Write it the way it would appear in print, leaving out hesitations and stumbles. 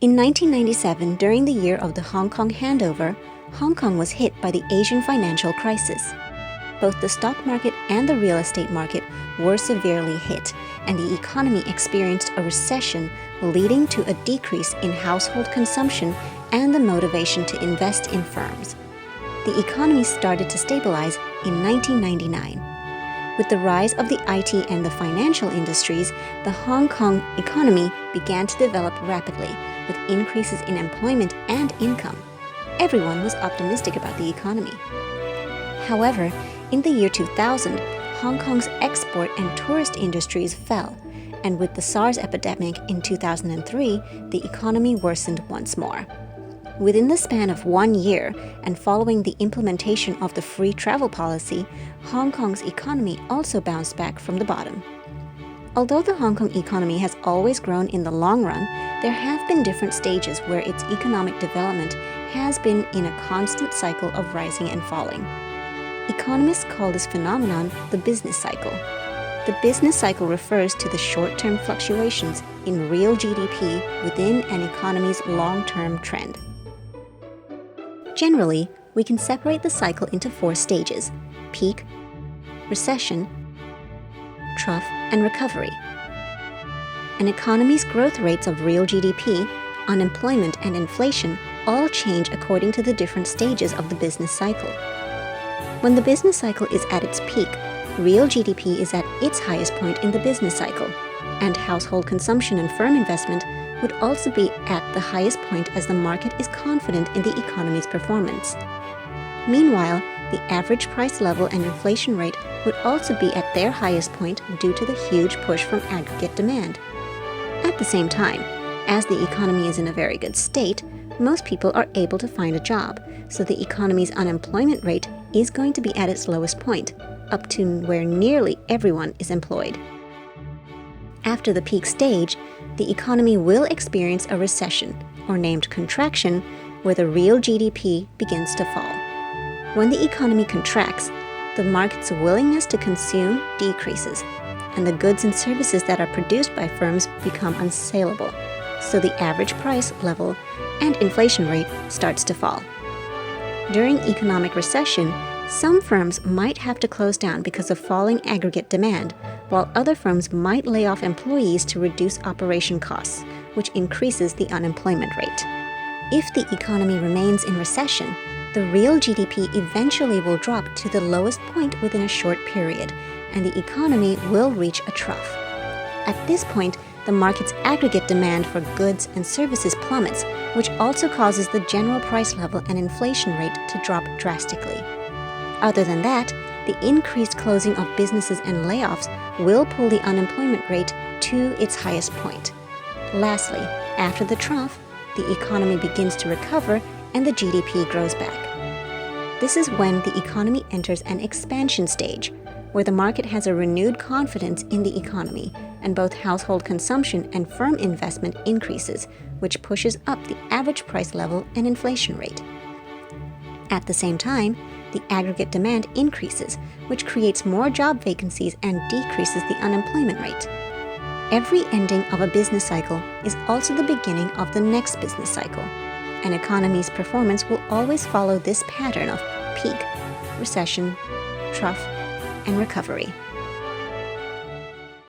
In 1997, during the year of the Hong Kong handover, Hong Kong was hit by the Asian financial crisis. Both the stock market and the real estate market were severely hit, and the economy experienced a recession, leading to a decrease in household consumption and the motivation to invest in firms. The economy started to stabilize in 1999. With the rise of the IT and the financial industries, the Hong Kong economy began to develop rapidly, with increases in employment and income. Everyone was optimistic about the economy. However, in the year 2000, Hong Kong's export and tourist industries fell, and with the SARS epidemic in 2003, the economy worsened once more. Within the span of 1 year, and following the implementation of the free travel policy, Hong Kong's economy also bounced back from the bottom. Although the Hong Kong economy has always grown in the long run, there have been different stages where its economic development has been in a constant cycle of rising and falling. Economists call this phenomenon the business cycle. The business cycle refers to the short-term fluctuations in real GDP within an economy's long-term trend. Generally, we can separate the cycle into 4 stages: peak, recession, trough, and recovery. An economy's growth rates of real GDP, unemployment, and inflation all change according to the different stages of the business cycle. When the business cycle is at its peak, real GDP is at its highest point in the business cycle, and household consumption and firm investment would also be at the highest point as the market is confident in the economy's performance. Meanwhile, the average price level and inflation rate would also be at their highest point due to the huge push from aggregate demand. At the same time, as the economy is in a very good state, most people are able to find a job, so the economy's unemployment rate is going to be at its lowest point, up to where nearly everyone is employed. After the peak stage, the economy will experience a recession, or named contraction, where the real GDP begins to fall. When the economy contracts, the market's willingness to consume decreases, and the goods and services that are produced by firms become unsaleable, so the average price level and inflation rate starts to fall. During economic recession, some firms might have to close down because of falling aggregate demand, while other firms might lay off employees to reduce operation costs, which increases the unemployment rate. If the economy remains in recession, the real GDP eventually will drop to the lowest point within a short period, and the economy will reach a trough. At this point, the market's aggregate demand for goods and services plummets, which also causes the general price level and inflation rate to drop drastically. Other than that, the increased closing of businesses and layoffs will pull the unemployment rate to its highest point. Lastly, after the trough, the economy begins to recover and the GDP grows back. This is when the economy enters an expansion stage, where the market has a renewed confidence in the economy, and both household consumption and firm investment increases, which pushes up the average price level and inflation rate. At the same time, the aggregate demand increases, which creates more job vacancies and decreases the unemployment rate. Every ending of a business cycle is also the beginning of the next business cycle. An economy's performance will always follow this pattern of peak, recession, trough, and recovery.